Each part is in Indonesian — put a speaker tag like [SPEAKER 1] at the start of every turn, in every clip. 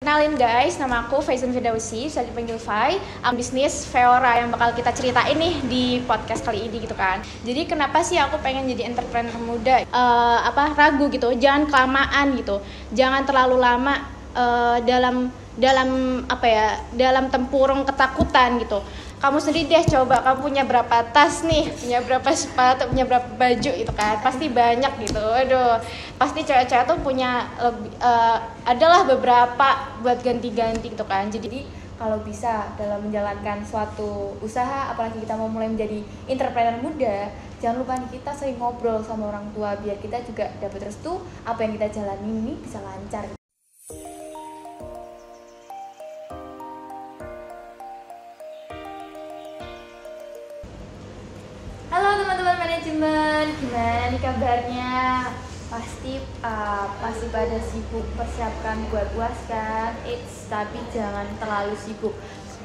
[SPEAKER 1] Kenalin guys, nama aku Faizun Firdausi, bisa dipanggil Fai. Bisnis Feora yang bakal kita ceritain nih di podcast kali ini gitu kan. Jadi kenapa sih aku pengen jadi entrepreneur muda? Ragu gitu, jangan kelamaan gitu, jangan terlalu lama dalam tempurung ketakutan gitu. Kamu sendiri deh coba, kamu punya berapa tas nih, punya berapa sepatu, punya berapa baju gitu kan, pasti banyak gitu. Aduh, pasti cewek-cewek tuh punya adalah beberapa buat ganti-ganti gitu kan. Jadi kalau bisa dalam menjalankan suatu usaha, apalagi kita mau mulai menjadi entrepreneur muda, jangan lupa nih, kita sering ngobrol sama orang tua biar kita juga dapat restu apa yang kita jalani ini bisa lancar. Halo teman-teman manajemen, gimana nih kabarnya? Pasti pada sibuk persiapkan buat UAS kan? Tapi jangan terlalu sibuk.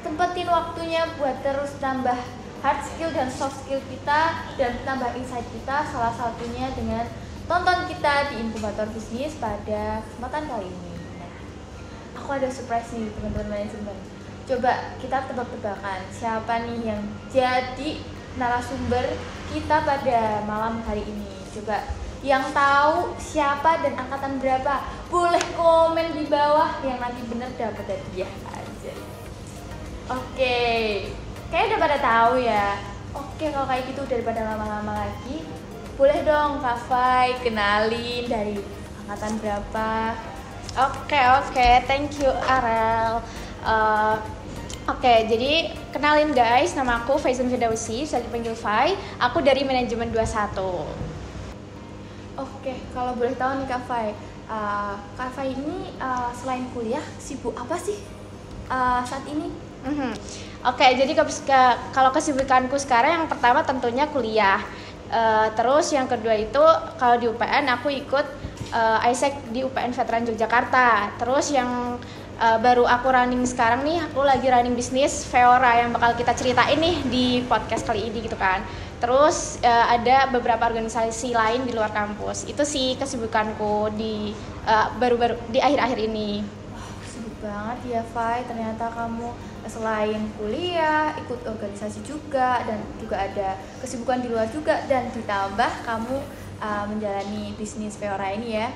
[SPEAKER 1] Tempetin waktunya buat terus tambah hard skill dan soft skill kita dan tambah insight kita, salah satunya dengan tonton kita di Inkubator Bisnis pada kesempatan kali ini. Nah, aku ada surprise nih teman-teman manajemen. Coba kita tebak-tebakan siapa nih yang jadi narasumber kita pada malam hari ini. Coba yang tahu siapa dan angkatan berapa boleh komen di bawah, yang nanti bener dapat hadiah aja. Oke, kayaknya udah pada tahu ya. Oke, kalau kayak gitu daripada lama-lama lagi, boleh dong Kak Fai kenalin dari angkatan berapa. Oke, thank you Arel. Oke, jadi kenalin guys, nama aku Faizun Firdausi, bisa dipanggil Fai. Aku dari manajemen 21. Oke, kalau boleh tahu nih Kak Fai, Kak Fai ini selain kuliah sibuk apa sih saat ini? Oke, jadi kalau kesibukanku sekarang yang pertama tentunya kuliah. Terus yang kedua itu kalau di UPN aku ikut ISEC di UPN Veteran Yogyakarta. Terus yang baru aku running sekarang nih, aku lagi running bisnis Feora yang bakal kita ceritain nih di podcast kali ini gitu kan. Terus ada beberapa organisasi lain di luar kampus. Itu sih kesibukanku di baru-baru di akhir-akhir ini.
[SPEAKER 2] Wah, sibuk banget ya Fai, ternyata kamu selain kuliah ikut organisasi juga dan juga ada kesibukan di luar juga, dan ditambah kamu menjalani bisnis Feora ini ya.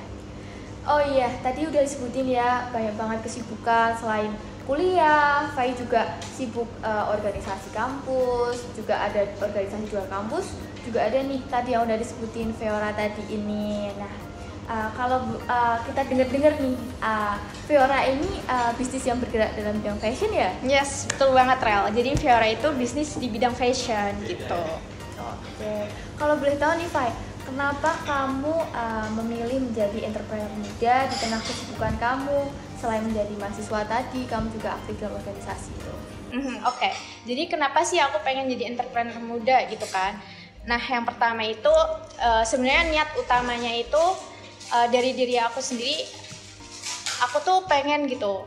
[SPEAKER 2] Oh iya, tadi udah disebutin ya, banyak banget kesibukan selain kuliah. Fai juga sibuk organisasi kampus, juga ada organisasi luar kampus, juga ada nih tadi yang udah disebutin Feora tadi ini. Nah, kalau kita dengar-dengar nih, Feora ini bisnis yang bergerak dalam bidang fashion ya?
[SPEAKER 1] Yes, betul banget Rel. Jadi Feora itu bisnis di bidang fashion gitu.
[SPEAKER 2] Oke, kalau boleh tahu nih Fai, kenapa kamu memilih menjadi entrepreneur muda di tengah kesibukan kamu? Selain menjadi mahasiswa tadi, kamu juga aktif dalam organisasi itu.
[SPEAKER 1] Oke, jadi kenapa sih aku pengen jadi entrepreneur muda gitu kan? Nah, yang pertama itu sebenarnya niat utamanya itu dari diri aku sendiri. Aku tuh pengen gitu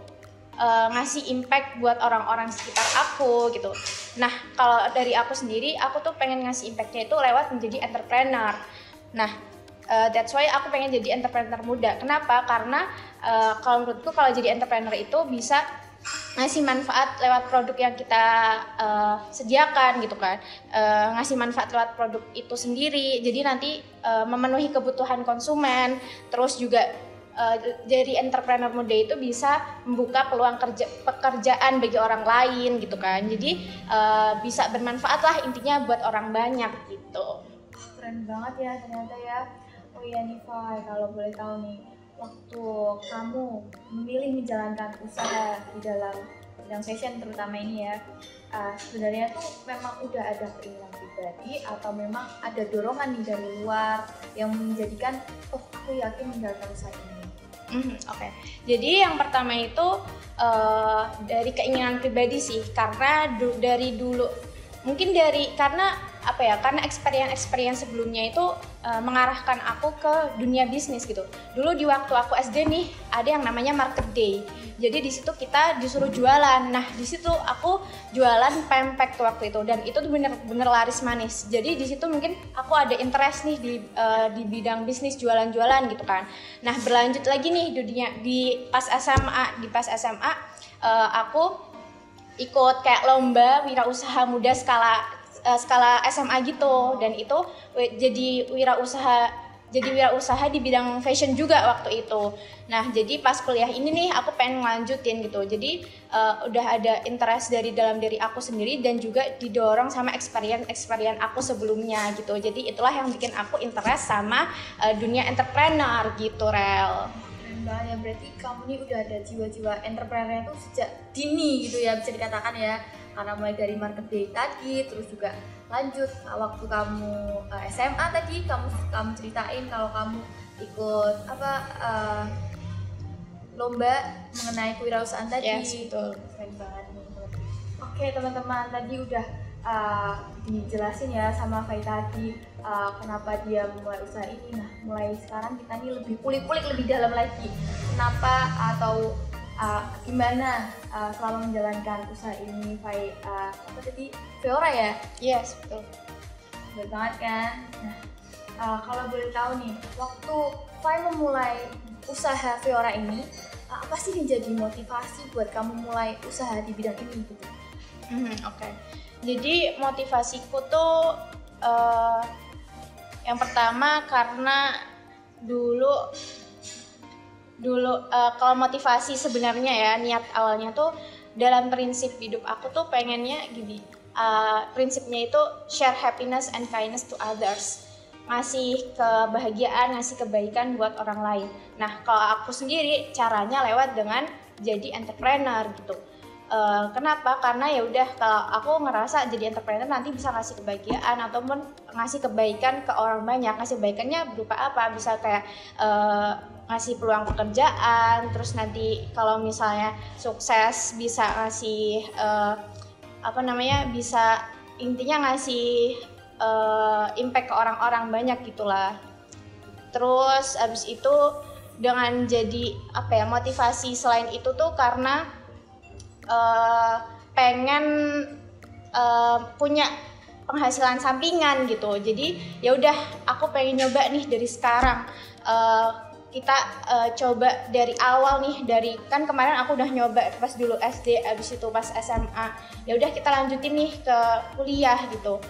[SPEAKER 1] ngasih impact buat orang-orang sekitar aku gitu. Nah, kalau dari aku sendiri, aku tuh pengen ngasih impactnya itu lewat menjadi entrepreneur. Nah, that's why aku pengen jadi entrepreneur muda. Kenapa? Karena kalau menurutku kalau jadi entrepreneur itu bisa ngasih manfaat lewat produk yang kita sediakan gitu kan, ngasih manfaat lewat produk itu sendiri. Jadi nanti memenuhi kebutuhan konsumen, terus juga dari entrepreneur muda itu bisa membuka peluang pekerjaan bagi orang lain gitu kan. Jadi bisa bermanfaat lah intinya buat orang banyak gitu.
[SPEAKER 2] Keren banget ya ternyata ya. Oh iya nih Fai, kalau boleh tahu nih, waktu kamu memilih menjalankan usaha di dalam bidang fashion terutama ini ya, sebenarnya tuh memang udah ada keinginan pribadi atau memang ada dorongan nih dari luar yang menjadikan aku yakin menjalankan usaha ini?
[SPEAKER 1] Oke. Jadi yang pertama itu dari keinginan pribadi sih, karena dari dulu karena
[SPEAKER 3] apa ya, karena experience sebelumnya itu mengarahkan aku ke dunia bisnis gitu. Dulu di waktu aku SD nih ada yang namanya market day. Jadi di situ kita disuruh jualan. Nah, di situ aku jualan pempek tuh waktu itu, dan itu tuh bener-bener laris manis. Jadi di situ mungkin aku ada interest nih di bidang bisnis, jualan-jualan gitu kan. Nah, berlanjut lagi nih di pas SMA aku ikut kayak lomba wirausaha muda skala SMA gitu, dan itu jadi wirausaha di bidang fashion juga waktu itu. Nah, jadi pas kuliah ini nih aku pengen ngelanjutin gitu. Jadi udah ada interest dari dalam diri aku sendiri, dan juga didorong sama experience aku sebelumnya gitu. Jadi itulah yang bikin aku interest sama dunia entrepreneur gitu, Rel.
[SPEAKER 2] Keren banget ya, berarti kamu nih udah ada jiwa-jiwa entrepreneur itu sejak dini gitu ya, bisa dikatakan ya. Karena mulai dari market day tadi, terus juga lanjut waktu kamu SMA tadi kamu ceritain kalau kamu ikut lomba mengenai kewirausahaan tadi.
[SPEAKER 3] Yes, betul.
[SPEAKER 2] Keren banget nih. Oke teman-teman, tadi udah dijelasin ya sama Fai tadi kenapa dia mulai usaha ini. Nah, mulai sekarang kita nih lebih kulik-kulik lebih dalam lagi kenapa atau gimana selama menjalankan usaha ini Fai, apa tadi, Fiora ya?
[SPEAKER 3] Yes, betul.
[SPEAKER 2] Betul banget kan? Nah, kalau boleh tahu nih, waktu Fai memulai usaha Fiora ini, apa sih yang jadi motivasi buat kamu mulai usaha di bidang ini gitu?
[SPEAKER 3] Oke. Jadi motivasiku tuh yang pertama karena dulu kalau motivasi sebenarnya ya, niat awalnya tuh dalam prinsip hidup aku tuh pengennya gini, prinsipnya itu share happiness and kindness to others, ngasih kebahagiaan, ngasih kebaikan buat orang lain. Nah, kalau aku sendiri caranya lewat dengan jadi entrepreneur gitu. Kenapa? Karena ya udah, kalau aku ngerasa jadi entrepreneur nanti bisa ngasih kebahagiaan ataupun ngasih kebaikan ke orang banyak. Ngasih kebaikannya berupa apa? Bisa kayak ngasih peluang pekerjaan, terus nanti kalau misalnya sukses bisa ngasih bisa intinya ngasih impact ke orang-orang banyak gitulah. Terus abis itu dengan jadi motivasi selain itu tuh karena pengen punya penghasilan sampingan gitu. Jadi ya udah, aku pengen nyoba nih dari sekarang. Kita coba dari awal nih, dari kan kemarin aku udah nyoba pas dulu SD, abis itu pas SMA. Ya udah kita lanjutin nih ke kuliah gitu.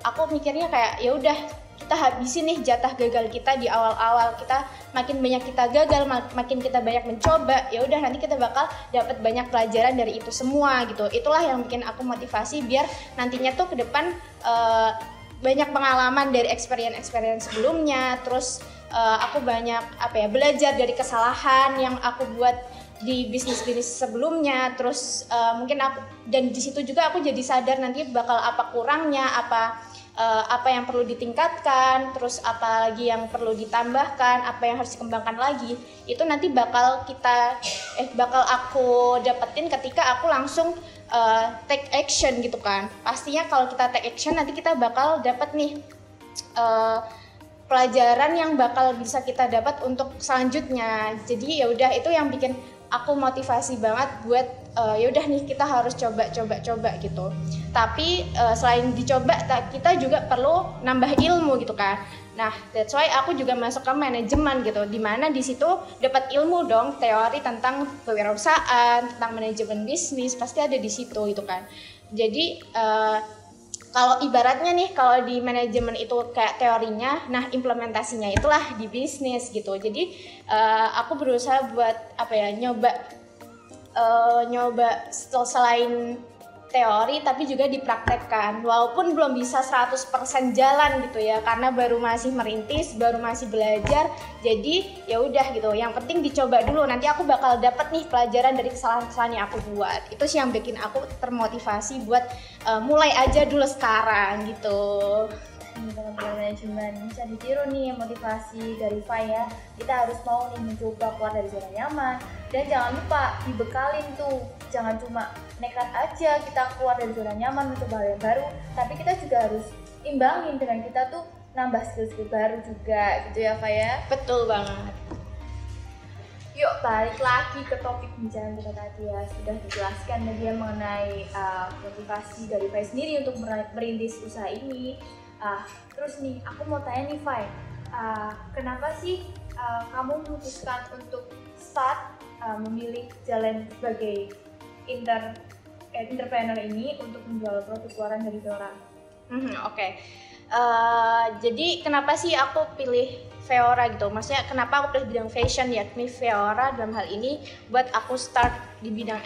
[SPEAKER 3] Aku mikirnya kayak ya udah, kita habisin nih jatah gagal kita di awal-awal. Kita makin banyak kita gagal, makin kita banyak mencoba, ya udah nanti kita bakal dapat banyak pelajaran dari itu semua gitu. Itulah yang bikin aku motivasi biar nantinya tuh ke depan banyak pengalaman dari experience sebelumnya. Terus aku banyak belajar dari kesalahan yang aku buat di bisnis sebelumnya. Terus mungkin aku, dan di situ juga aku jadi sadar nanti bakal apa kurangnya, apa yang perlu ditingkatkan, terus apa lagi yang perlu ditambahkan, apa yang harus dikembangkan lagi. Itu nanti bakal aku dapetin ketika aku langsung take action gitu kan. Pastinya kalau kita take action nanti kita bakal dapet nih pelajaran yang bakal bisa kita dapat untuk selanjutnya. Jadi ya udah, itu yang bikin aku motivasi banget buat ya udah nih, kita harus coba gitu. Tapi selain dicoba, kita juga perlu nambah ilmu gitu kan. Nah, that's why aku juga masuk ke manajemen gitu, dimana di situ dapat ilmu dong, teori tentang kewirausahaan, tentang manajemen bisnis, pasti ada di situ gitu kan. Jadi kalau ibaratnya nih, kalau di manajemen itu kayak teorinya, nah implementasinya itulah di bisnis gitu. Jadi aku berusaha buat nyoba selain teori tapi juga dipraktekkan, walaupun belum bisa 100% jalan gitu ya, karena baru masih merintis, baru masih belajar. Jadi ya udah gitu, yang penting dicoba dulu, nanti aku bakal dapet nih pelajaran dari kesalahan-kesalahan yang aku buat. Itu sih yang bikin aku termotivasi buat mulai aja dulu sekarang gitu.
[SPEAKER 2] Teman-teman manajemen, bisa ditiru nih motivasi dari Fai ya. Kita harus mau nih mencoba keluar dari zona nyaman, dan jangan lupa dibekalin tuh, jangan cuma nekat aja kita keluar dari zona nyaman mencoba hal yang baru, tapi kita juga harus
[SPEAKER 1] imbangin dengan kita tuh nambah skill-skill baru juga gitu ya Fa ya.
[SPEAKER 3] Betul banget.
[SPEAKER 1] Yuk balik lagi ke topik pembicaraan kita tadi ya. Sudah dijelaskan media mengenai motivasi dari Fai sendiri untuk merintis usaha ini. Terus nih aku mau tanya nih Fai, kenapa sih kamu memutuskan untuk start memilih jalan sebagai entrepreneur ini untuk menjual produk keluaran dari Veora?
[SPEAKER 3] Oke. Jadi kenapa sih aku pilih Veora gitu? Maksudnya kenapa aku pilih bidang fashion, yakni Veora dalam hal ini buat aku start di bidang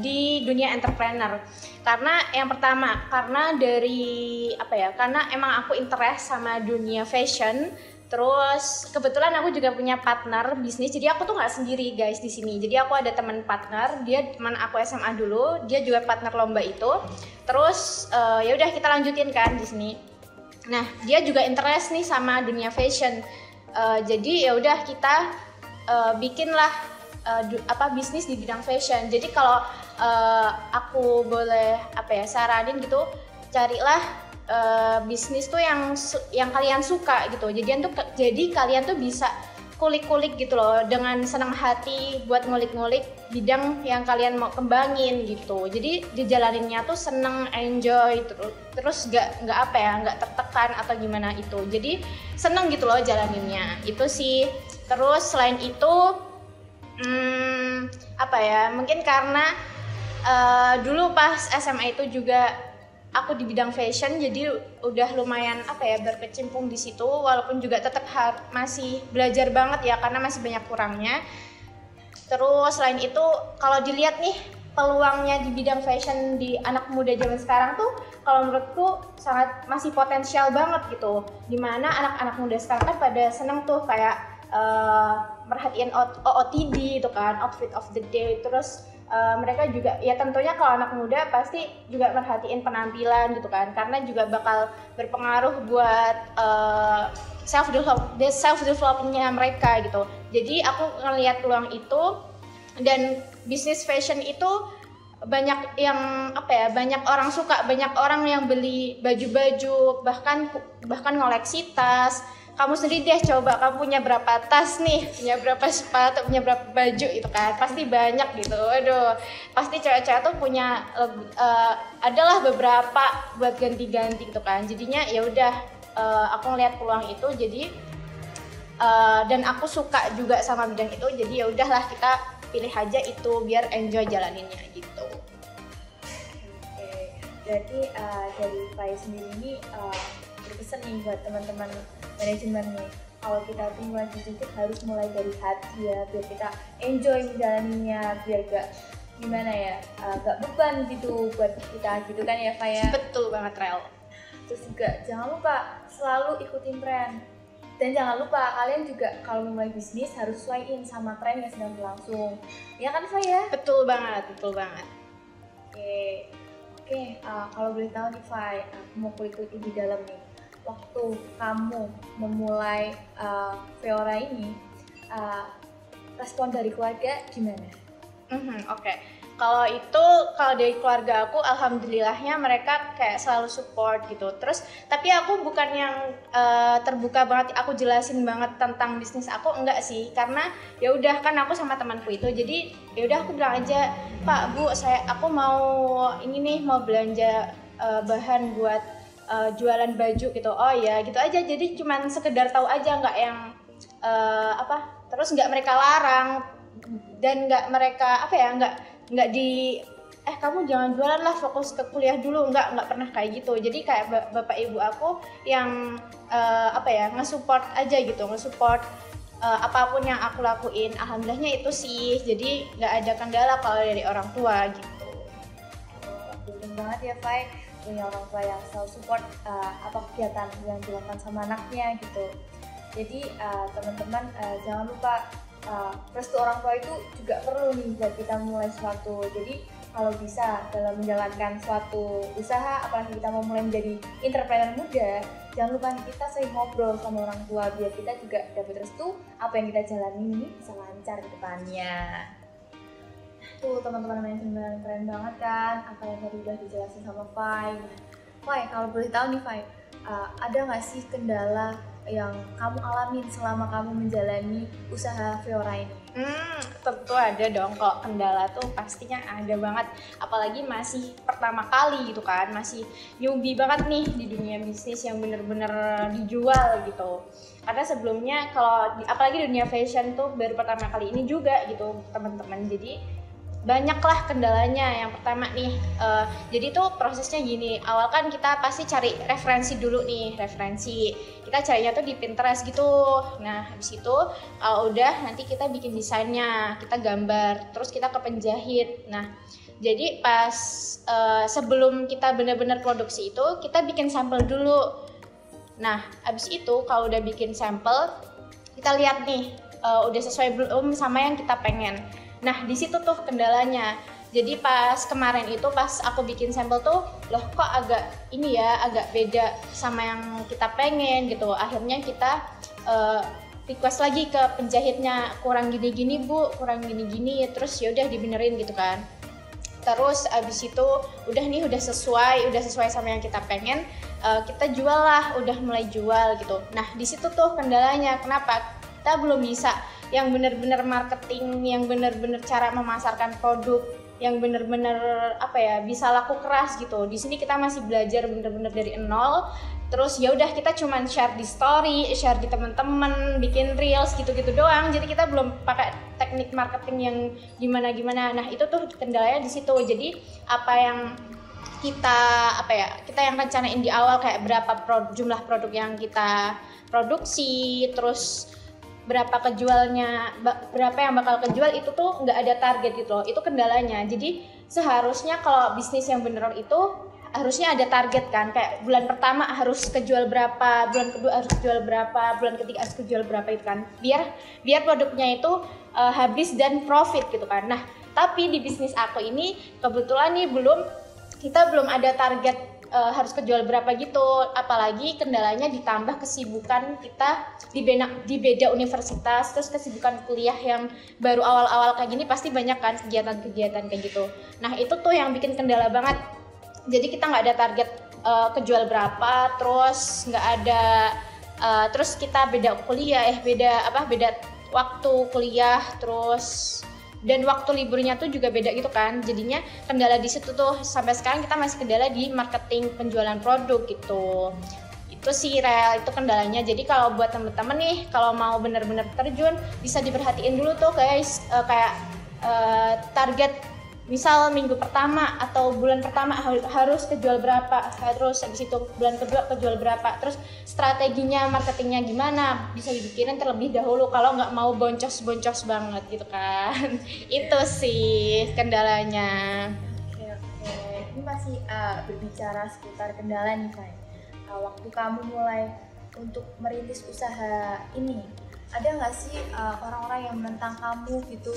[SPEAKER 3] di dunia entrepreneur. Karena yang pertama, karena dari apa ya? Karena emang aku interest sama dunia fashion. Terus kebetulan aku juga punya partner bisnis, jadi aku tuh nggak sendiri guys di sini. Jadi aku ada teman partner, dia teman aku SMA dulu, dia juga partner lomba itu. Terus ya udah kita lanjutin kan di sini. Nah dia juga interest nih sama dunia fashion. Jadi ya udah kita bikinlah bisnis di bidang fashion. Jadi kalau aku boleh saranin gitu, carilah bisnis tuh yang kalian suka gitu. Jadi kalian tuh bisa kulik-kulik gitu loh, dengan senang hati buat ngulik-ngulik bidang yang kalian mau kembangin gitu. Jadi dijalaninnya tuh seneng, enjoy, terus nggak tertekan atau gimana itu. Jadi seneng gitu loh jalaninnya. Itu sih. Terus selain itu mungkin karena dulu pas SMA itu juga aku di bidang fashion, jadi udah lumayan berkecimpung di situ, walaupun juga tetap masih belajar banget ya karena masih banyak kurangnya. Terus selain itu kalau dilihat nih peluangnya di bidang fashion di anak muda zaman sekarang tuh kalau menurutku sangat masih potensial banget gitu. Dimana anak-anak muda sekarang kan pada seneng tuh kayak merhatiin OOTD itu kan, outfit of the day. Terus mereka juga ya tentunya kalau anak muda pasti juga merhatiin penampilan gitu kan, karena juga bakal berpengaruh buat self developmentnya mereka gitu. Jadi aku ngelihat peluang itu, dan bisnis fashion itu banyak yang banyak orang suka, banyak orang yang beli baju-baju, bahkan ngoleksi tas. Kamu sendiri deh coba, kamu punya berapa tas nih, punya berapa sepatu, punya berapa baju itu kan, pasti banyak gitu. Aduh, pasti cewek-cewek tuh punya adalah beberapa buat ganti-ganti gitu kan. Jadinya ya udah aku ngeliat peluang itu, jadi dan aku suka juga sama bidang itu, jadi ya udahlah kita pilih aja itu biar enjoy jalaninnya gitu.
[SPEAKER 1] Oke, berarti dari Fai sendiri ini berpesan nih buat teman-teman manajemen nih, kalau kita tuh mulai bisnis harus mulai dari hati ya, biar kita enjoy menjalaninya, biar gak beban gitu buat kita gitu kan ya Fai ya.
[SPEAKER 3] Betul banget Rel.
[SPEAKER 1] Terus juga jangan lupa selalu ikutin tren, dan jangan lupa kalian juga kalau memulai bisnis harus sesuaiin sama tren yang sedang berlangsung, ya kan Fai ya?
[SPEAKER 3] Betul banget.
[SPEAKER 1] Oke, kalau boleh tahu nih Fai, aku mau kulik-kulik lebih dalam nih. Waktu kamu memulai Veora ini, respon dari keluarga gimana?
[SPEAKER 3] Oke. Kalau dari keluarga aku, alhamdulillahnya mereka kayak selalu support gitu. Terus tapi aku bukan yang terbuka banget, aku jelasin banget tentang bisnis aku, enggak sih, karena ya udah kan aku sama temanku itu, jadi ya udah aku bilang aja, Pak, Bu, aku mau mau belanja bahan buat jualan baju gitu. Oh ya gitu aja, jadi cuman sekedar tahu aja, nggak yang terus nggak mereka larang, dan nggak mereka nggak di kamu jangan jualan lah, fokus ke kuliah dulu, nggak pernah kayak gitu. Jadi kayak bapak ibu aku yang nge-support aja gitu, nge-support apapun yang aku lakuin. Alhamdulillahnya itu sih, jadi nggak ada kendala kalau dari orang tua gitu.
[SPEAKER 1] Betul banget ya Fai, punya orang tua yang selalu support apa kegiatan yang dilakukan sama anaknya gitu. Jadi teman-teman jangan lupa restu orang tua itu juga perlu nih buat kita mulai sesuatu. Jadi kalau bisa dalam menjalankan suatu usaha, apalagi kita mau mulai menjadi entrepreneur muda, jangan lupa kita sering ngobrol sama orang tua biar kita juga dapat restu apa yang kita jalani ini bisa lancar ke depannya. Tuh teman-teman manajemen, keren banget kan apa yang tadi udah dijelasin sama Fai. Fai, kalau boleh tahu nih Fai,
[SPEAKER 2] ada nggak sih kendala yang kamu alamin selama kamu menjalani usaha Fiora ini?
[SPEAKER 3] Tentu ada dong, kalau kendala tuh pastinya ada banget. Apalagi masih pertama kali gitu kan, masih newbie banget nih di dunia bisnis yang bener-bener dijual gitu. Karena sebelumnya apalagi dunia fashion tuh baru pertama kali ini juga gitu teman-teman. Jadi banyaklah kendalanya. Yang pertama nih, jadi tuh prosesnya gini, awal kan kita pasti cari referensi dulu nih, kita carinya tuh di Pinterest gitu. Nah habis itu kalau udah nanti kita bikin desainnya, kita gambar, terus kita ke penjahit. Nah jadi pas sebelum kita benar-benar produksi itu kita bikin sampel dulu. Nah habis itu kalau udah bikin sampel, kita lihat nih udah sesuai belum sama yang kita pengen. Nah di situ tuh kendalanya. Jadi pas kemarin itu pas aku bikin sampel tuh, loh kok agak beda sama yang kita pengen gitu. Akhirnya kita request lagi ke penjahitnya, kurang gini-gini bu, kurang gini-gini, terus yaudah dibenerin gitu kan. Terus abis itu udah sesuai sama yang kita pengen, kita jual lah, udah mulai jual gitu. Nah di situ tuh kendalanya, kenapa? Kita belum bisa yang benar-benar marketing, yang benar-benar cara memasarkan produk, yang benar-benar bisa laku keras gitu. Di sini kita masih belajar benar-benar dari nol. Terus ya udah kita cuman share di story, share di teman-teman, bikin reels gitu-gitu doang. Jadi kita belum pakai teknik marketing yang gimana-gimana. Nah itu tuh kendalanya di situ. Jadi apa yang kita yang rencanain di awal, kayak berapa jumlah produk yang kita produksi, terus berapa berapa yang bakal kejual, itu tuh nggak ada target gitu loh. Itu kendalanya. Jadi seharusnya kalau bisnis yang beneran itu harusnya ada target kan, kayak bulan pertama harus kejual berapa, bulan kedua harus kejual berapa, bulan ketiga harus kejual berapa, itu kan biar produknya itu habis dan profit gitu kan. Nah tapi di bisnis aku ini kebetulan nih kita belum ada target harus kejual berapa gitu, apalagi kendalanya ditambah kesibukan kita di beda universitas, terus kesibukan kuliah yang baru awal-awal kayak gini pasti banyak kan kegiatan-kegiatan kayak gitu. Nah itu tuh yang bikin kendala banget. Jadi kita nggak ada target kejual berapa, terus nggak ada terus kita beda waktu kuliah, terus dan waktu liburnya tuh juga beda gitu kan. Jadinya kendala di situ tuh, sampai sekarang kita masih kendala di marketing penjualan produk gitu. Itu sih itu kendalanya. Jadi kalau buat temen-temen nih, kalau mau bener-bener terjun, bisa diperhatiin dulu tuh guys, kayak target misal minggu pertama atau bulan pertama harus kejual berapa, terus habis itu bulan kedua kejual berapa, terus strateginya marketingnya gimana bisa dipikirin terlebih dahulu kalau nggak mau boncos banget gitu kan. Itu sih kendalanya.
[SPEAKER 2] Oke. Ini masih berbicara seputar kendala nih Fai. Waktu kamu mulai untuk merintis usaha ini, ada nggak sih orang-orang yang menentang kamu gitu?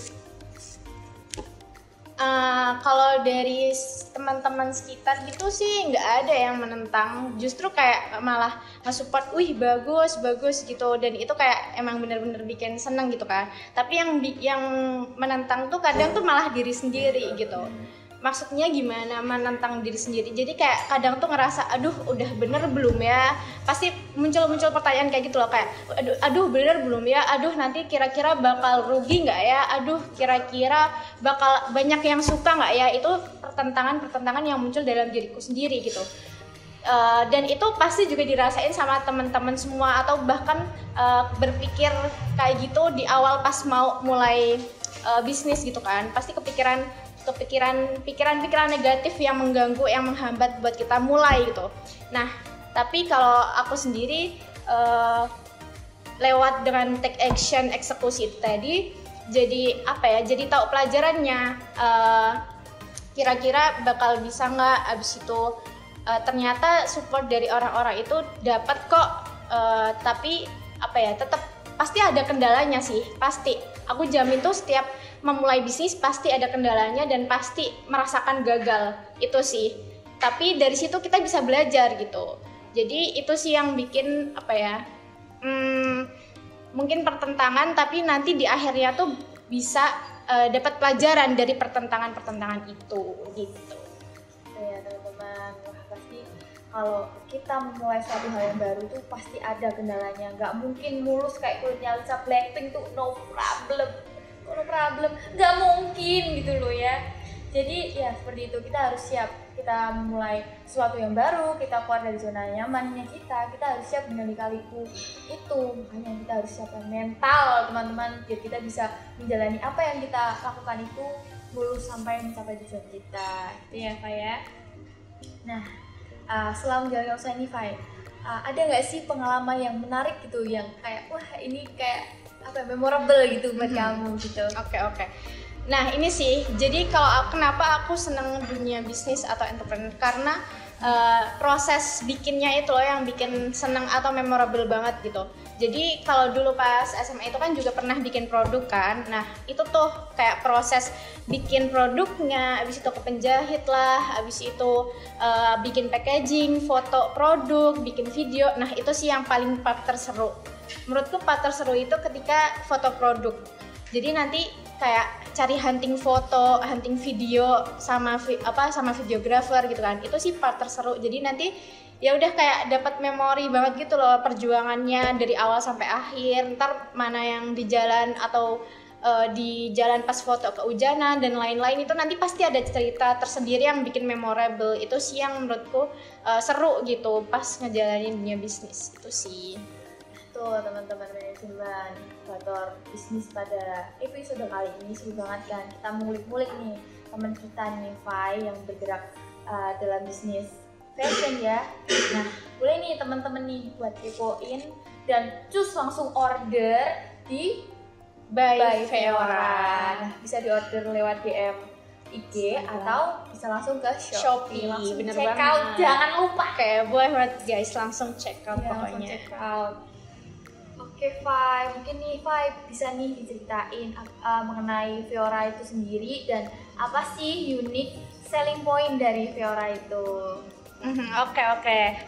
[SPEAKER 3] Kalau dari teman-teman sekitar gitu sih nggak ada yang menentang, justru kayak malah nge-support, wih bagus gitu, dan itu kayak emang bener-bener bikin seneng gitu kan. Tapi yang menentang tuh kadang tuh malah diri sendiri gitu. Maksudnya gimana menentang diri sendiri? Jadi kayak kadang tuh ngerasa, aduh udah bener belum ya? Pasti muncul pertanyaan kayak gitu loh, kayak aduh bener belum ya? Aduh nanti kira-kira bakal rugi nggak ya? Aduh kira-kira bakal banyak yang suka nggak ya? Itu pertentangan yang muncul dalam diriku sendiri gitu. Dan itu pasti juga dirasain sama teman-teman semua, atau bahkan berpikir kayak gitu di awal pas mau mulai bisnis gitu kan. Pasti pikiran negatif yang mengganggu, yang menghambat buat kita mulai gitu. Nah, tapi kalau aku sendiri lewat dengan take action, eksekusi itu tadi, jadi jadi tahu pelajarannya, kira-kira bakal bisa nggak. Abis itu ternyata support dari orang-orang itu dapat kok, tapi tetap pasti ada kendalanya sih, pasti. Aku jamin tuh setiap memulai bisnis pasti ada kendalanya dan pasti merasakan gagal, itu sih. Tapi dari situ kita bisa belajar gitu. Jadi itu sih yang bikin mungkin pertentangan, tapi nanti di akhirnya tuh bisa dapat pelajaran dari pertentangan itu gitu.
[SPEAKER 2] Ya teman-teman, wah pasti
[SPEAKER 1] kalau kita memulai suatu hal yang baru tuh pasti ada kendalanya, nggak mungkin mulus kayak kulitnya Lisa Blackpink tuh no problem, nggak mungkin gitu loh ya. Jadi ya seperti itu, kita harus siap, kita memulai sesuatu yang baru, kita keluar dari zona nyamannya kita harus siap dengan lika-liku itu. Makanya kita harus siapkan mental teman-teman, biar kita bisa menjalani apa yang kita lakukan itu mulus sampai mencapai tujuan kita. Itu ya Fai ya. Nah, setelah menjalani usaha ini Fai, ada nggak sih pengalaman yang menarik gitu, yang kayak wah ini kayak apa memorable gitu buat kamu gitu?
[SPEAKER 3] Oke. Nah ini sih, jadi kalau kenapa aku seneng dunia bisnis atau entrepreneur, karena proses bikinnya itu loh yang bikin seneng atau memorable banget gitu. Jadi kalau dulu pas SMA itu kan juga pernah bikin produk kan. Nah itu tuh kayak proses bikin produknya, habis itu ke penjahit lah, habis itu bikin packaging, foto produk, bikin video. Nah itu sih yang paling part terseru. Menurutku part terseru itu ketika foto produk. Jadi nanti kayak cari hunting foto, hunting video sama videographer gitu kan. Itu sih part terseru. Jadi nanti ya udah kayak dapat memori banget gitu loh perjuangannya dari awal sampai akhir. Ntar mana yang di jalan atau di jalan pas foto kehujanan dan lain-lain, itu nanti pasti ada cerita tersendiri yang bikin memorable. Itu sih yang menurutku seru gitu pas ngejalanin dunia bisnis. Itu sih.
[SPEAKER 1] Tuh teman-teman manajemen inkubator bisnis, pada episode kali ini seru banget kan, kita ngulik-ngulik nih teman kita nih Fai yang bergerak dalam bisnis fashion ya. Nah boleh nih teman-teman nih buat kepoin dan cus langsung order di
[SPEAKER 3] By
[SPEAKER 1] Feora. Nah, bisa diorder lewat DM IG atau bisa langsung ke Shopee. Langsung
[SPEAKER 3] bener
[SPEAKER 1] check
[SPEAKER 3] banget.
[SPEAKER 1] out, jangan lupa.
[SPEAKER 3] Oke, boleh banget guys, langsung check out
[SPEAKER 1] Ya,
[SPEAKER 3] pokoknya.
[SPEAKER 1] langsung check out. Oke Fai, mungkin nih Fai bisa nih diceritain mengenai Feora itu sendiri dan apa sih unique selling point dari Feora itu?
[SPEAKER 3] Oke,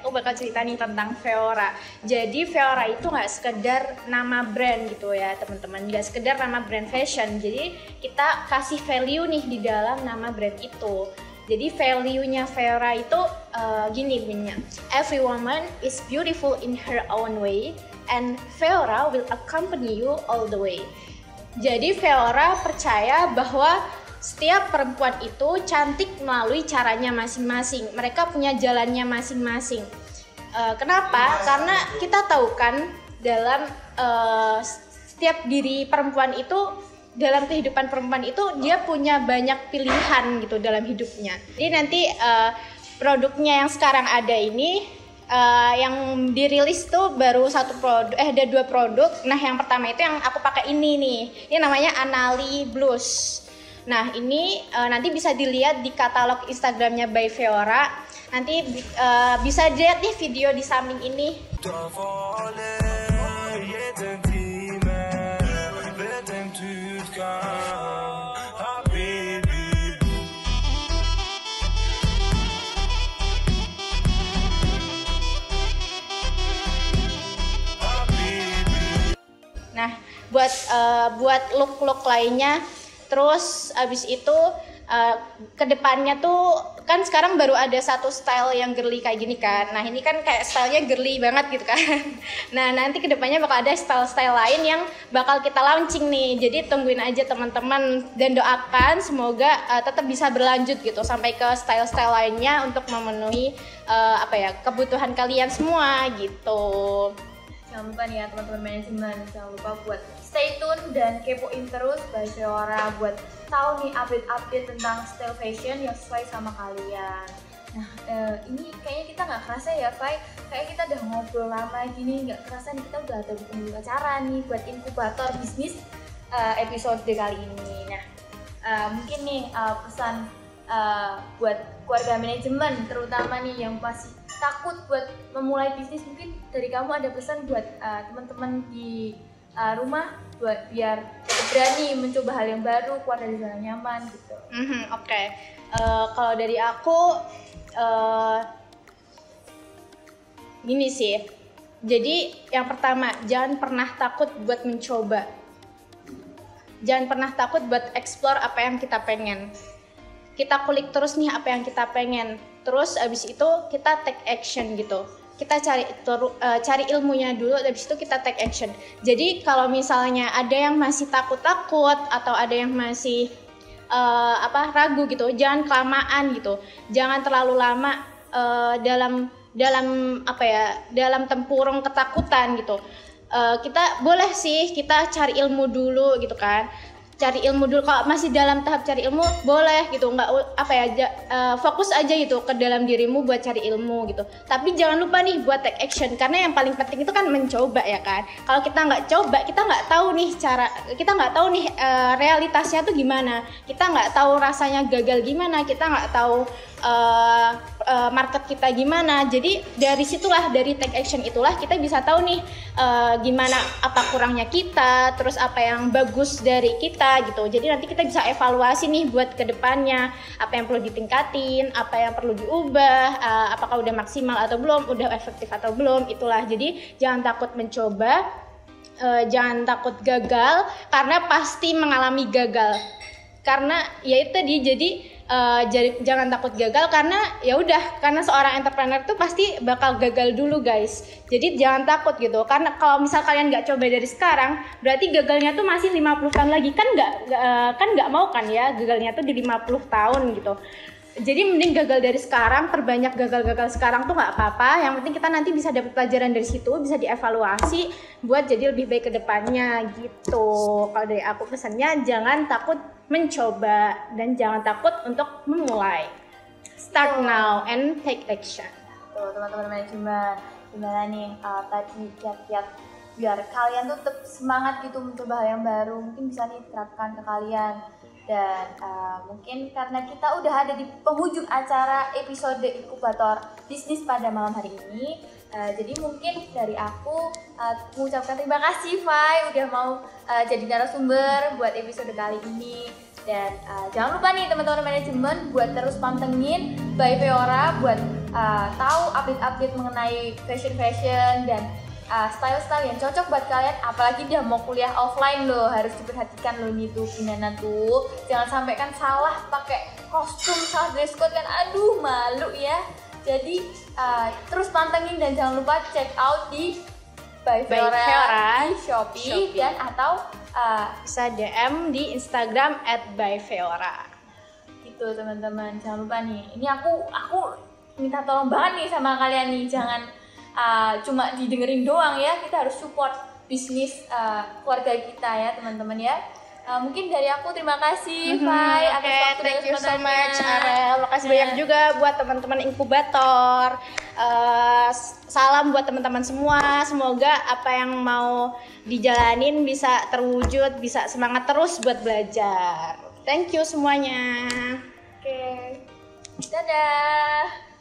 [SPEAKER 3] aku bakal cerita nih tentang Feora. Jadi Feora itu nggak sekedar nama brand gitu ya teman-teman, nggak sekedar nama brand fashion. Jadi kita kasih value nih di dalam nama brand itu. Jadi value-nya Feora itu gini bunyinya, every woman is beautiful in her own way and Feora will accompany you all the way. Jadi Feora percaya bahwa setiap perempuan itu cantik melalui caranya masing-masing. Mereka punya jalannya masing-masing. Kenapa? Karena kita tahu kan dalam setiap diri perempuan itu, dalam kehidupan perempuan itu dia punya banyak pilihan gitu dalam hidupnya. Jadi nanti produknya yang sekarang ada ini yang dirilis tuh baru ada 2 produk. Nah yang pertama itu yang aku pakai ini nih. Ini namanya Anali Blues. Nah ini nanti bisa dilihat di katalog Instagramnya By Feora. Nanti bisa dilihat nih video di samping ini. Nah, buat look lainnya, terus abis itu kedepannya tuh kan sekarang baru ada satu style yang girly kayak gini kan. Nah ini kan kayak stylenya girly banget gitu kan. Nah nanti kedepannya bakal ada style lain yang bakal kita launching nih. Jadi tungguin aja teman-teman dan doakan semoga tetap bisa berlanjut gitu sampai ke style lainnya untuk memenuhi kebutuhan kalian semua gitu.
[SPEAKER 1] Jangan lupa nih ya teman-teman manajemen, jangan lupa buat stay tune dan kepoin terus By Feora buat tahu nih update-update tentang style fashion yang sesuai sama kalian. Nah ini kayaknya kita nggak kerasa ya Fai, kayak kita udah ngobrol lama gini, nggak kerasa nih kita udah ada di penghulu acara nih buat inkubator bisnis episode kali ini. Nah mungkin nih pesan buat keluarga manajemen terutama nih yang masih takut buat memulai bisnis, mungkin dari kamu ada pesan buat teman-teman di rumah buat biar berani mencoba hal yang baru, keluar dari zona nyaman gitu.
[SPEAKER 3] Oke. Kalau dari aku gini sih. Jadi yang pertama, jangan pernah takut buat mencoba. Jangan pernah takut buat explore apa yang kita pengen. kita kulik terus nih apa yang kita pengen, terus abis itu kita take action gitu. Kita cari ilmunya dulu, habis itu kita take action. Jadi kalau misalnya ada yang masih takut-takut atau ada yang masih ragu gitu, jangan kelamaan gitu, jangan terlalu lama dalam tempurung ketakutan gitu. Kita boleh sih kita cari ilmu dulu gitu kan, cari ilmu dulu. Kalau masih dalam tahap cari ilmu boleh gitu, nggak fokus aja gitu ke dalam dirimu buat cari ilmu gitu. Tapi jangan lupa nih buat take action, karena yang paling penting itu kan mencoba ya kan. Kalau kita nggak coba, kita nggak tahu nih realitasnya tuh gimana, kita nggak tahu rasanya gagal gimana, kita nggak tahu market kita gimana. Jadi dari situlah, dari take action itulah kita bisa tahu nih gimana, apa kurangnya kita, terus apa yang bagus dari kita gitu. Jadi nanti kita bisa evaluasi nih buat kedepannya, apa yang perlu ditingkatin, apa yang perlu diubah, apakah udah maksimal atau belum, udah efektif atau belum. Itulah, jadi jangan takut mencoba, jangan takut gagal, karena pasti mengalami gagal. Karena ya itu tadi, jadi jangan takut gagal, karena ya udah, karena seorang entrepreneur tuh pasti bakal gagal dulu guys. Jadi jangan takut gitu, karena kalau misal kalian nggak coba dari sekarang, berarti gagalnya tuh masih 50 tahun lagi, kan nggak mau kan ya gagalnya tuh di 50 tahun gitu. Jadi mending gagal dari sekarang, perbanyak gagal-gagal sekarang tuh nggak apa-apa. Yang penting kita nanti bisa dapat pelajaran dari situ, bisa dievaluasi buat jadi lebih baik ke depannya gitu. Kalau dari aku pesannya, jangan takut mencoba dan jangan takut untuk memulai. Start now and take action.
[SPEAKER 1] Tuh teman-teman manajemen, gimana nih tadi kiat-kiat biar kalian tuh tetap semangat gitu mencoba hal yang baru, mungkin bisa nih terapkan ke kalian. Dan mungkin karena kita udah ada di penghujung acara episode inkubator bisnis pada malam hari ini, jadi mungkin dari aku mengucapkan terima kasih Fai udah mau jadi narasumber buat episode kali ini. Dan jangan lupa nih teman-teman manajemen buat terus pantengin by Feora buat tahu update-update mengenai fashion dan style-style yang cocok buat kalian. Apalagi dia mau kuliah offline loh, harus diperhatikan loh nih tuh Pinana tuh. Jangan sampai kan salah pakai kostum, salah dress code kan, aduh malu ya. Jadi terus pantengin dan jangan lupa check out di by Feora di Shopee dan atau
[SPEAKER 3] bisa DM di Instagram @byfeora.
[SPEAKER 1] Gitu teman-teman, jangan lupa nih. Ini aku minta tolong banget nih sama kalian nih, jangan cuma didengerin doang ya, kita harus support bisnis keluarga kita ya teman-teman ya. Mungkin dari aku terima kasih Fai atas waktu dan
[SPEAKER 3] thank you so
[SPEAKER 1] kesempatannya.
[SPEAKER 3] much Arel, makasih banyak juga buat teman-teman inkubator. Salam buat teman-teman semua, semoga apa yang mau dijalanin bisa terwujud, bisa semangat terus buat belajar. Thank you semuanya.
[SPEAKER 1] Oke. Dadah.